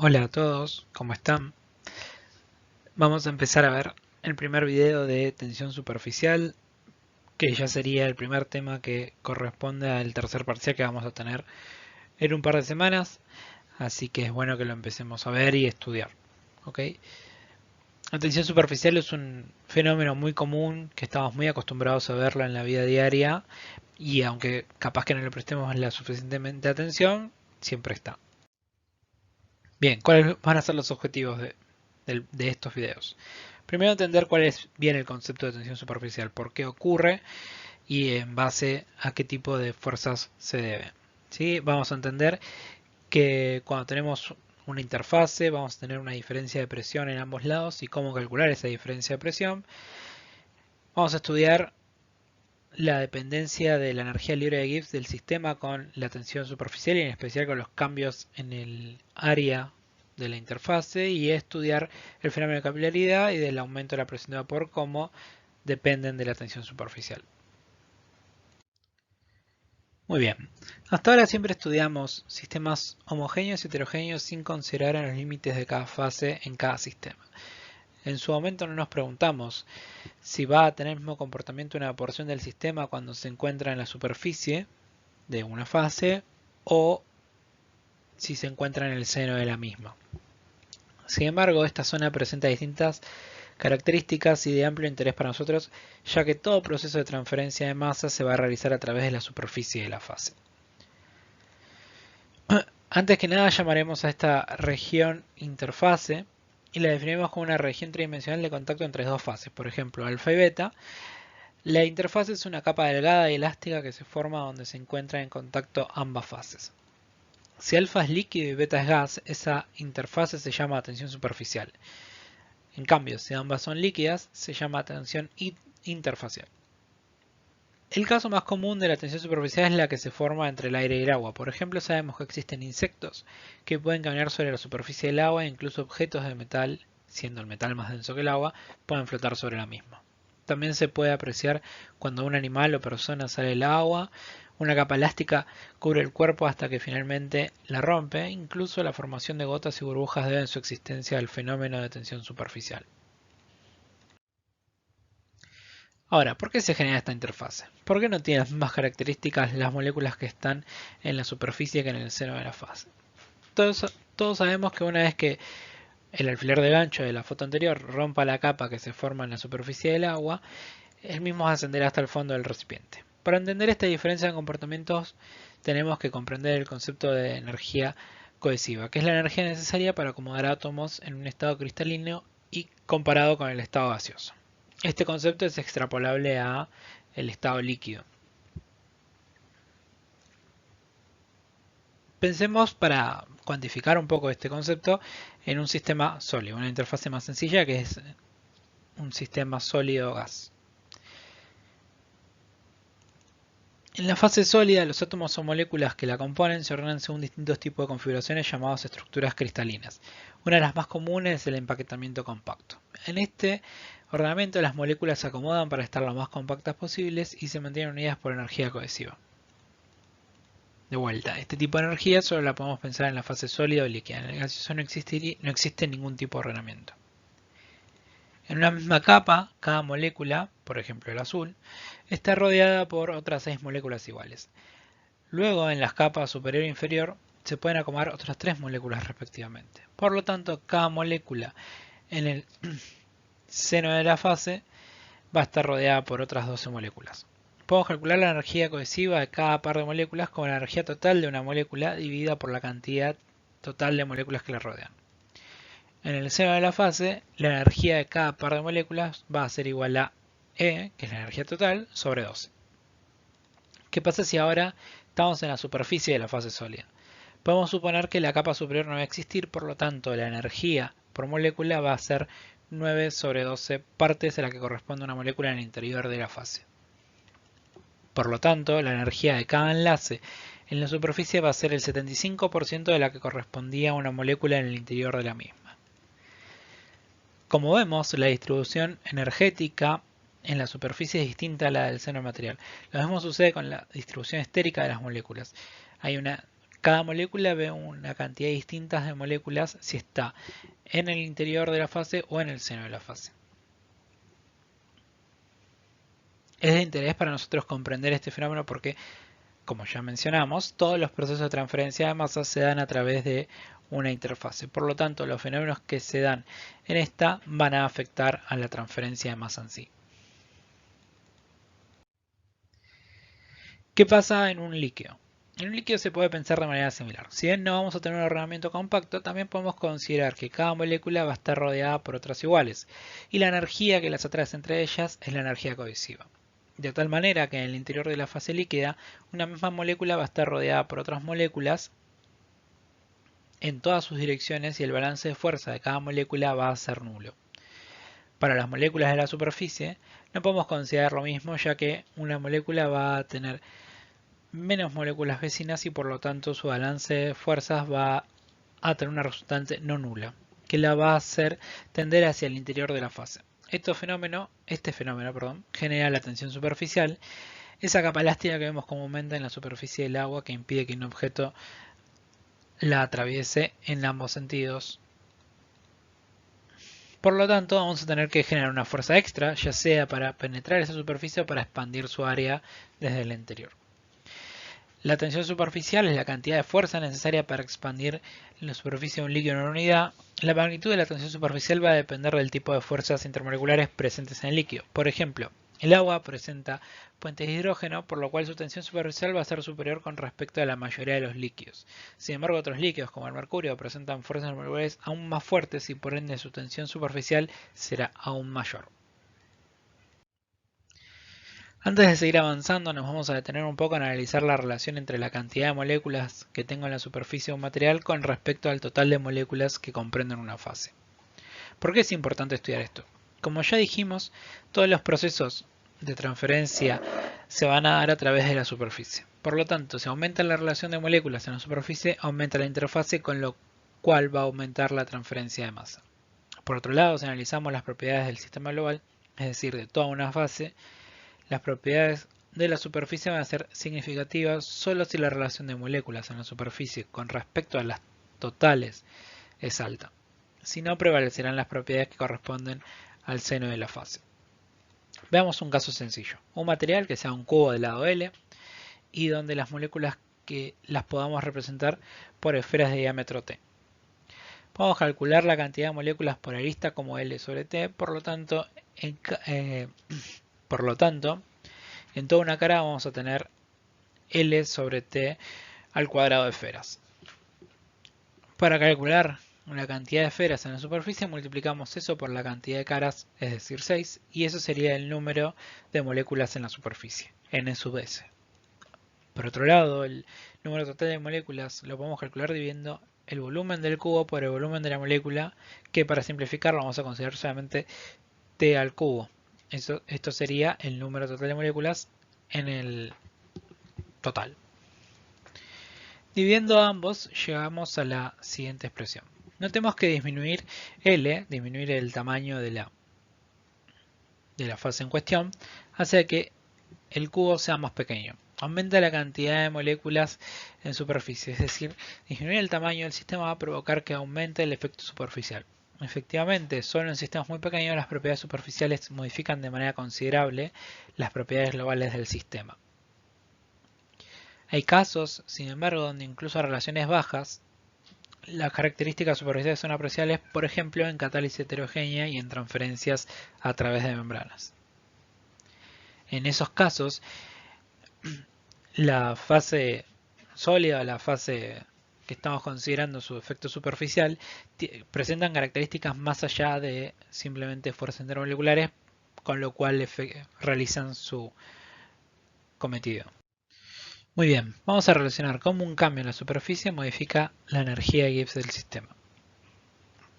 Hola a todos, ¿cómo están? Vamos a empezar a ver el primer video de tensión superficial, que ya sería el primer tema que corresponde al tercer parcial que vamos a tener en un par de semanas, así que es bueno que lo empecemos a ver y estudiar. ¿Ok? La tensión superficial es un fenómeno muy común que estamos muy acostumbrados a verlo en la vida diaria y aunque capaz que no le prestemos la suficientemente atención, siempre está. Bien, ¿cuáles van a ser los objetivos de estos videos? Primero entender cuál es bien el concepto de tensión superficial, por qué ocurre y en base a qué tipo de fuerzas se debe. ¿Sí? Vamos a entender que cuando tenemos una interfase vamos a tener una diferencia de presión en ambos lados y cómo calcular esa diferencia de presión. Vamos a estudiar la dependencia de la energía libre de Gibbs del sistema con la tensión superficial y en especial con los cambios en el área de la interfase y estudiar el fenómeno de capilaridad y del aumento de la presión de vapor como dependen de la tensión superficial. Muy bien, hasta ahora siempre estudiamos sistemas homogéneos y heterogéneos sin considerar los límites de cada fase en cada sistema. En su momento no nos preguntamos si va a tener el mismo comportamiento una porción del sistema cuando se encuentra en la superficie de una fase o si se encuentra en el seno de la misma. Sin embargo, esta zona presenta distintas características y de amplio interés para nosotros, ya que todo proceso de transferencia de masa se va a realizar a través de la superficie de la fase. Antes que nada llamaremos a esta región interfase y la definiremos como una región tridimensional de contacto entre dos fases, por ejemplo alfa y beta. La interfase es una capa delgada y elástica que se forma donde se encuentran en contacto ambas fases. Si alfa es líquido y beta es gas, esa interfase se llama tensión superficial. En cambio, si ambas son líquidas, se llama tensión interfacial. El caso más común de la tensión superficial es la que se forma entre el aire y el agua. Por ejemplo, sabemos que existen insectos que pueden caminar sobre la superficie del agua e incluso objetos de metal, siendo el metal más denso que el agua, pueden flotar sobre la misma. También se puede apreciar cuando un animal o persona sale del agua, una capa elástica cubre el cuerpo hasta que finalmente la rompe. Incluso la formación de gotas y burbujas deben su existencia al fenómeno de tensión superficial. Ahora, ¿por qué se genera esta interfase? ¿Por qué no tienen las mismas características las moléculas que están en la superficie que en el seno de la fase? Todos sabemos que una vez que el alfiler de gancho de la foto anterior rompa la capa que se forma en la superficie del agua, el mismo va a ascender hasta el fondo del recipiente. Para entender esta diferencia de comportamientos tenemos que comprender el concepto de energía cohesiva, que es la energía necesaria para acomodar átomos en un estado cristalino y comparado con el estado gaseoso. Este concepto es extrapolable a el estado líquido. Pensemos para cuantificar un poco este concepto en un sistema sólido, una interfase más sencilla que es un sistema sólido-gas. En la fase sólida, los átomos o moléculas que la componen se ordenan según distintos tipos de configuraciones llamadas estructuras cristalinas. Una de las más comunes es el empaquetamiento compacto. En este ordenamiento las moléculas se acomodan para estar lo más compactas posibles y se mantienen unidas por energía cohesiva. De vuelta, este tipo de energía solo la podemos pensar en la fase sólida o líquida. En el gaseoso no existe ningún tipo de ordenamiento. En una misma capa, cada molécula, por ejemplo el azul, está rodeada por otras 6 moléculas iguales. Luego, en las capas superior e inferior, se pueden acomodar otras 3 moléculas respectivamente. Por lo tanto, cada molécula en el seno de la fase va a estar rodeada por otras 12 moléculas. Podemos calcular la energía cohesiva de cada par de moléculas como la energía total de una molécula dividida por la cantidad total de moléculas que la rodean. En el seno de la fase, la energía de cada par de moléculas va a ser igual a E, que es la energía total, sobre 12. ¿Qué pasa si ahora estamos en la superficie de la fase sólida? Podemos suponer que la capa superior no va a existir, por lo tanto la energía por molécula va a ser 9 sobre 12 partes a la que corresponde una molécula en el interior de la fase. Por lo tanto, la energía de cada enlace en la superficie va a ser el 75% de la que correspondía a una molécula en el interior de la misma. Como vemos, la distribución energética en la superficie es distinta a la del seno del material. Lo mismo sucede con la distribución estérica de las moléculas. Hay una Cada molécula ve una cantidad distinta de moléculas si está en el interior de la fase o en el seno de la fase. Es de interés para nosotros comprender este fenómeno porque, como ya mencionamos, todos los procesos de transferencia de masa se dan a través de una interfase. Por lo tanto, los fenómenos que se dan en esta van a afectar a la transferencia de masa en sí. ¿Qué pasa en un líquido? En un líquido se puede pensar de manera similar. Si bien no vamos a tener un ordenamiento compacto, también podemos considerar que cada molécula va a estar rodeada por otras iguales, y la energía que las atrae entre ellas es la energía cohesiva. De tal manera que en el interior de la fase líquida, una misma molécula va a estar rodeada por otras moléculas en todas sus direcciones y el balance de fuerza de cada molécula va a ser nulo. Para las moléculas de la superficie, no podemos considerar lo mismo, ya que una molécula va a tener menos moléculas vecinas y por lo tanto su balance de fuerzas va a tener una resultante no nula, que la va a hacer tender hacia el interior de la fase. Este fenómeno, genera la tensión superficial, esa capa elástica que vemos comúnmente en la superficie del agua que impide que un objeto la atraviese en ambos sentidos. Por lo tanto, vamos a tener que generar una fuerza extra, ya sea para penetrar esa superficie o para expandir su área desde el interior. La tensión superficial es la cantidad de fuerza necesaria para expandir la superficie de un líquido en una unidad. La magnitud de la tensión superficial va a depender del tipo de fuerzas intermoleculares presentes en el líquido. Por ejemplo, el agua presenta puentes de hidrógeno, por lo cual su tensión superficial va a ser superior con respecto a la mayoría de los líquidos. Sin embargo, otros líquidos, como el mercurio, presentan fuerzas moleculares aún más fuertes y por ende su tensión superficial será aún mayor. Antes de seguir avanzando, nos vamos a detener un poco en analizar la relación entre la cantidad de moléculas que tengo en la superficie de un material con respecto al total de moléculas que comprenden una fase. ¿Por qué es importante estudiar esto? Como ya dijimos, todos los procesos de transferencia se van a dar a través de la superficie. Por lo tanto, si aumenta la relación de moléculas en la superficie, aumenta la interfase, con lo cual va a aumentar la transferencia de masa. Por otro lado, si analizamos las propiedades del sistema global, es decir, de toda una fase, las propiedades de la superficie van a ser significativas solo si la relación de moléculas en la superficie con respecto a las totales es alta. Si no, prevalecerán las propiedades que corresponden al seno de la fase. Veamos un caso sencillo. Un material que sea un cubo de lado L y donde las moléculas que las podamos representar por esferas de diámetro T. Podemos calcular la cantidad de moléculas por arista como L sobre T, por lo tanto, en toda una cara vamos a tener L sobre T al cuadrado de esferas. Para calcular la cantidad de esferas en la superficie multiplicamos eso por la cantidad de caras, es decir 6, y eso sería el número de moléculas en la superficie, N sub S. Por otro lado, el número total de moléculas lo podemos calcular dividiendo el volumen del cubo por el volumen de la molécula, que para simplificarlo vamos a considerar solamente T al cubo. Esto sería el número total de moléculas en el total. Dividiendo ambos, llegamos a la siguiente expresión. Notemos que disminuir L, disminuir el tamaño de la fase en cuestión, hace que el cubo sea más pequeño. Aumenta la cantidad de moléculas en superficie, es decir, disminuir el tamaño del sistema va a provocar que aumente el efecto superficial. Efectivamente, solo en sistemas muy pequeños las propiedades superficiales modifican de manera considerable las propiedades globales del sistema. Hay casos, sin embargo, donde incluso a relaciones bajas, las características superficiales son apreciables, por ejemplo, en catálisis heterogénea y en transferencias a través de membranas. En esos casos, la fase sólida, la fase que estamos considerando su efecto superficial, presentan características más allá de simplemente fuerzas intermoleculares, con lo cual realizan su cometido. Muy bien, vamos a relacionar cómo un cambio en la superficie modifica la energía de Gibbs del sistema.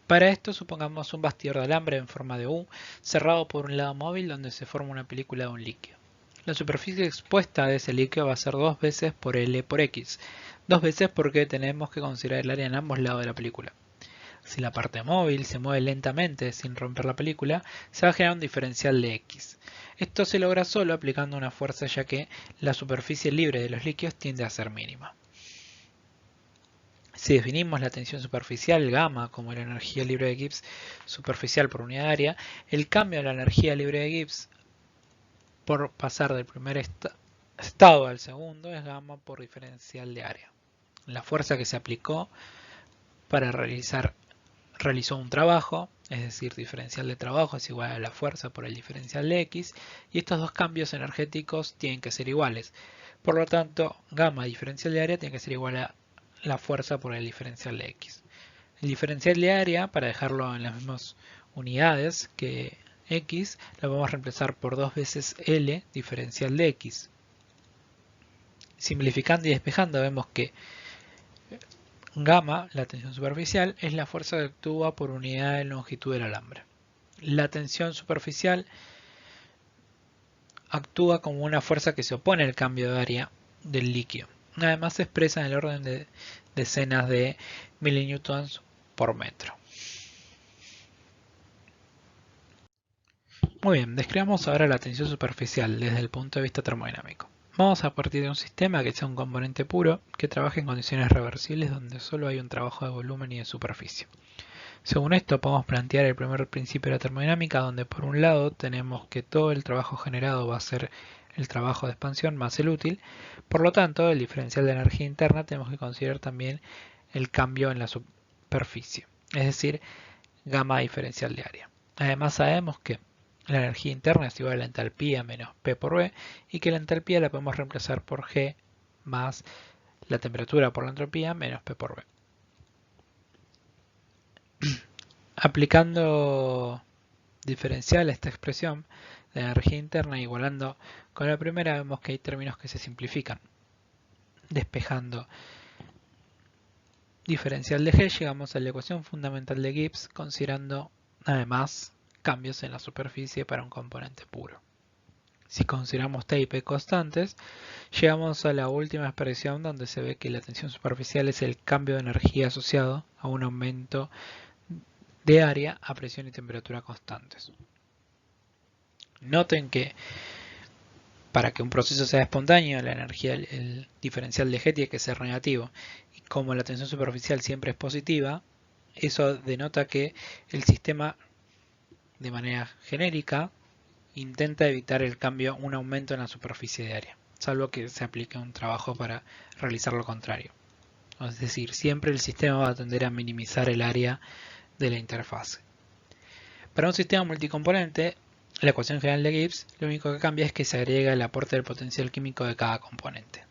Para esto supongamos un bastidor de alambre en forma de U cerrado por un lado móvil donde se forma una película de un líquido. La superficie expuesta de ese líquido va a ser 2 veces por L por X. 2 veces porque tenemos que considerar el área en ambos lados de la película. Si la parte móvil se mueve lentamente sin romper la película, se va a generar un diferencial de X. Esto se logra solo aplicando una fuerza, ya que la superficie libre de los líquidos tiende a ser mínima. Si definimos la tensión superficial, gamma, como la energía libre de Gibbs superficial por unidad de área, el cambio de la energía libre de Gibbs por pasar del primer estado al segundo es gamma por diferencial de área. La fuerza que se aplicó para realizó un trabajo, es decir, diferencial de trabajo es igual a la fuerza por el diferencial de X, y estos dos cambios energéticos tienen que ser iguales. Por lo tanto, gamma diferencial de área tiene que ser igual a la fuerza por el diferencial de X. El diferencial de área, para dejarlo en las mismas unidades que X, lo vamos a reemplazar por 2 veces L diferencial de X. Simplificando y despejando vemos que gamma, la tensión superficial, es la fuerza que actúa por unidad de longitud del alambre. La tensión superficial actúa como una fuerza que se opone al cambio de área del líquido. Además se expresa en el orden de decenas de milinewtons por metro. Muy bien, describamos ahora la tensión superficial desde el punto de vista termodinámico. Vamos a partir de un sistema que sea un componente puro, que trabaje en condiciones reversibles donde solo hay un trabajo de volumen y de superficie. Según esto, podemos plantear el primer principio de la termodinámica, donde por un lado tenemos que todo el trabajo generado va a ser el trabajo de expansión más el útil. Por lo tanto, el diferencial de energía interna tenemos que considerar también el cambio en la superficie, es decir, gamma diferencial de área. Además sabemos que la energía interna es igual a la entalpía menos P por V y que la entalpía la podemos reemplazar por G más la temperatura por la entropía menos P por V. Aplicando diferencial a esta expresión de energía interna igualando con la primera, vemos que hay términos que se simplifican. Despejando diferencial de G, llegamos a la ecuación fundamental de Gibbs, considerando además cambios en la superficie para un componente puro. Si consideramos T y P constantes, llegamos a la última expresión donde se ve que la tensión superficial es el cambio de energía asociado a un aumento de área a presión y temperatura constantes. Noten que para que un proceso sea espontáneo, la energía, el diferencial de G tiene que ser negativo. Y como la tensión superficial siempre es positiva, eso denota que el sistema, de manera genérica, intenta evitar el cambio, un aumento en la superficie de área, salvo que se aplique un trabajo para realizar lo contrario. Es decir, siempre el sistema va a tender a minimizar el área de la interfase. Para un sistema multicomponente, la ecuación general de Gibbs, lo único que cambia es que se agrega el aporte del potencial químico de cada componente.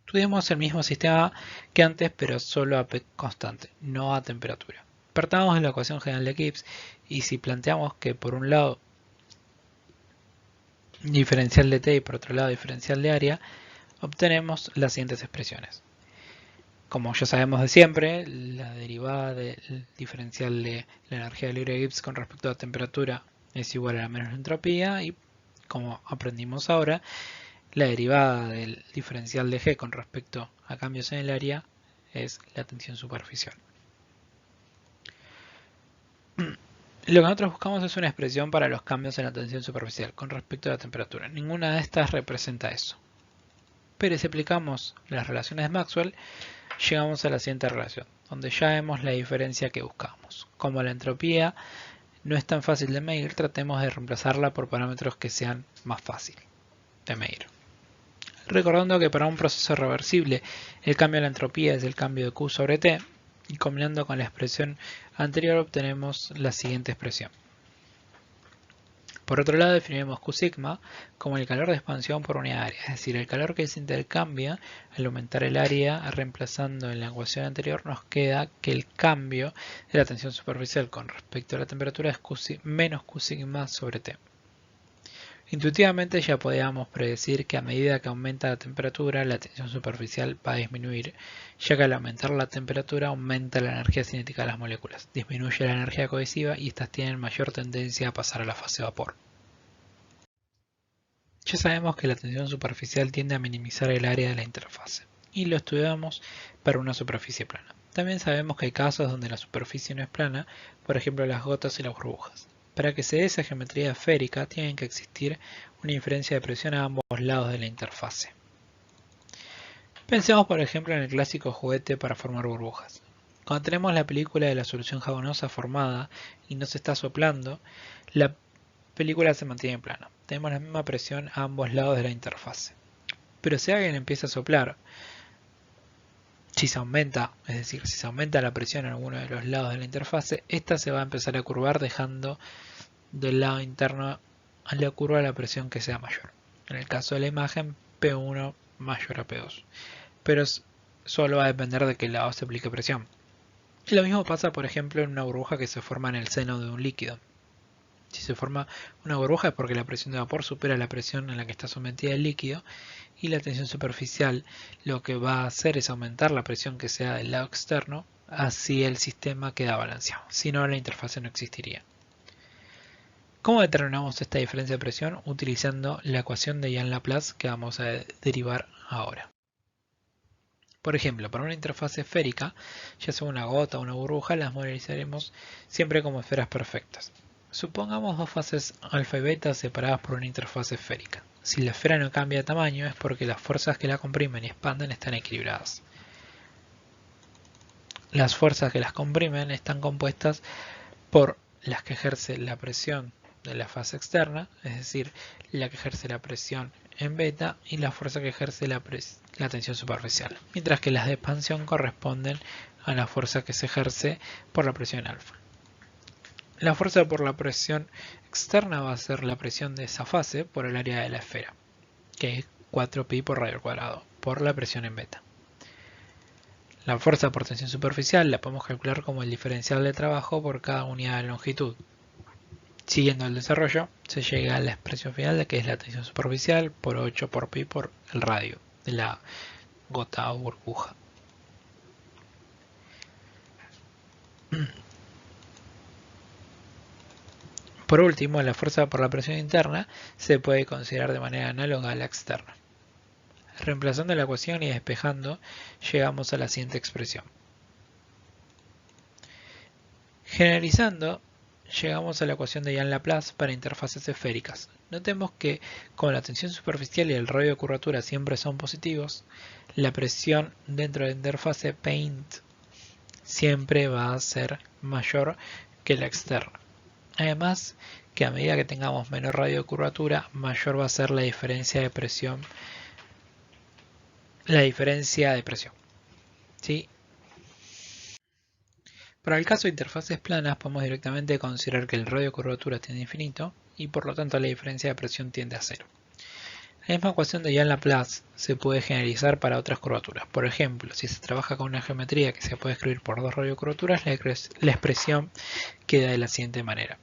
Estudiamos el mismo sistema que antes, pero solo a P constante, no a temperatura. Partamos de la ecuación general de Gibbs y si planteamos que por un lado diferencial de T y por otro lado diferencial de área, obtenemos las siguientes expresiones. Como ya sabemos de siempre, la derivada del diferencial de la energía libre de Gibbs con respecto a la temperatura es igual a la menos entropía y, como aprendimos ahora, la derivada del diferencial de G con respecto a cambios en el área es la tensión superficial. Lo que nosotros buscamos es una expresión para los cambios en la tensión superficial con respecto a la temperatura. Ninguna de estas representa eso. Pero si aplicamos las relaciones de Maxwell, llegamos a la siguiente relación, donde ya vemos la diferencia que buscamos. Como la entropía no es tan fácil de medir, tratemos de reemplazarla por parámetros que sean más fáciles de medir. Recordando que para un proceso reversible el cambio de la entropía es el cambio de Q sobre T, y combinando con la expresión anterior obtenemos la siguiente expresión. Por otro lado, definiremos Q sigma como el calor de expansión por unidad de área, es decir, el calor que se intercambia al aumentar el área, reemplazando en la ecuación anterior, nos queda que el cambio de la tensión superficial con respecto a la temperatura es menos Q sigma sobre T. Intuitivamente ya podíamos predecir que a medida que aumenta la temperatura, la tensión superficial va a disminuir, ya que al aumentar la temperatura aumenta la energía cinética de las moléculas, disminuye la energía cohesiva y estas tienen mayor tendencia a pasar a la fase vapor. Ya sabemos que la tensión superficial tiende a minimizar el área de la interfase, y lo estudiamos para una superficie plana. También sabemos que hay casos donde la superficie no es plana, por ejemplo las gotas y las burbujas. Para que se dé esa geometría esférica, tiene que existir una diferencia de presión a ambos lados de la interfase. Pensemos por ejemplo en el clásico juguete para formar burbujas. Cuando tenemos la película de la solución jabonosa formada y no se está soplando, la película se mantiene plana. Tenemos la misma presión a ambos lados de la interfase. Pero si alguien empieza a soplar, si se aumenta, es decir, si se aumenta la presión en alguno de los lados de la interfase, esta se va a empezar a curvar dejando del lado interno a la curva la presión que sea mayor. En el caso de la imagen, P1 mayor a P2. Pero solo va a depender de qué lado se aplique presión. Y lo mismo pasa, por ejemplo, en una burbuja que se forma en el seno de un líquido. Si se forma una burbuja es porque la presión de vapor supera la presión en la que está sometida el líquido y la tensión superficial lo que va a hacer es aumentar la presión que sea del lado externo, así el sistema queda balanceado, si no la interfase no existiría. ¿Cómo determinamos esta diferencia de presión? Utilizando la ecuación de Jean-Laplace que vamos a derivar ahora. Por ejemplo, para una interfaz esférica, ya sea una gota o una burbuja, las modelizaremos siempre como esferas perfectas. Supongamos dos fases alfa y beta separadas por una interfaz esférica. Si la esfera no cambia de tamaño es porque las fuerzas que la comprimen y expanden están equilibradas. Las fuerzas que las comprimen están compuestas por las que ejerce la presión de la fase externa, es decir, la que ejerce la presión en beta y la fuerza que ejerce la tensión superficial, mientras que las de expansión corresponden a la fuerza que se ejerce por la presión alfa. La fuerza por la presión externa va a ser la presión de esa fase por el área de la esfera, que es 4pi por radio al cuadrado, por la presión en beta. La fuerza por tensión superficial la podemos calcular como el diferencial de trabajo por cada unidad de longitud. Siguiendo el desarrollo, se llega a la expresión final de que es la tensión superficial por 8 por pi por el radio de la gota o burbuja. Por último, la fuerza por la presión interna se puede considerar de manera análoga a la externa. Reemplazando la ecuación y despejando, llegamos a la siguiente expresión. Generalizando, llegamos a la ecuación de Jean-Laplace para interfaces esféricas. Notemos que como la tensión superficial y el radio de curvatura siempre son positivos, la presión dentro de la interfase paint siempre va a ser mayor que la externa. Además, que a medida que tengamos menor radio de curvatura, mayor va a ser la diferencia de presión. ¿Sí? Para el caso de interfaces planas, podemos directamente considerar que el radio de curvatura tiende a infinito y por lo tanto la diferencia de presión tiende a cero. La misma ecuación de Jean-Laplace se puede generalizar para otras curvaturas. Por ejemplo, si se trabaja con una geometría que se puede escribir por dos radiocurvaturas, la expresión queda de la siguiente manera.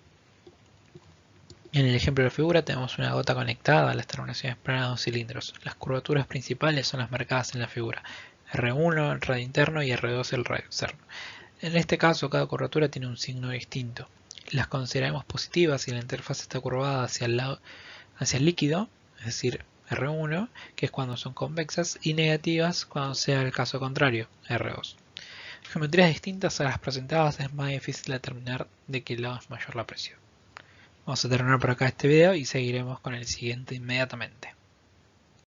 En el ejemplo de la figura tenemos una gota conectada a las terminaciones planas de dos cilindros. Las curvaturas principales son las marcadas en la figura. R1 el radio interno y R2 el radio externo. En este caso cada curvatura tiene un signo distinto. Las consideramos positivas si la interfaz está curvada hacia el líquido, es decir, R1, que es cuando son convexas, y negativas cuando sea el caso contrario, R2. Geometrías distintas a las presentadas es más difícil determinar de qué lado es mayor la presión. Vamos a terminar por acá este video y seguiremos con el siguiente inmediatamente.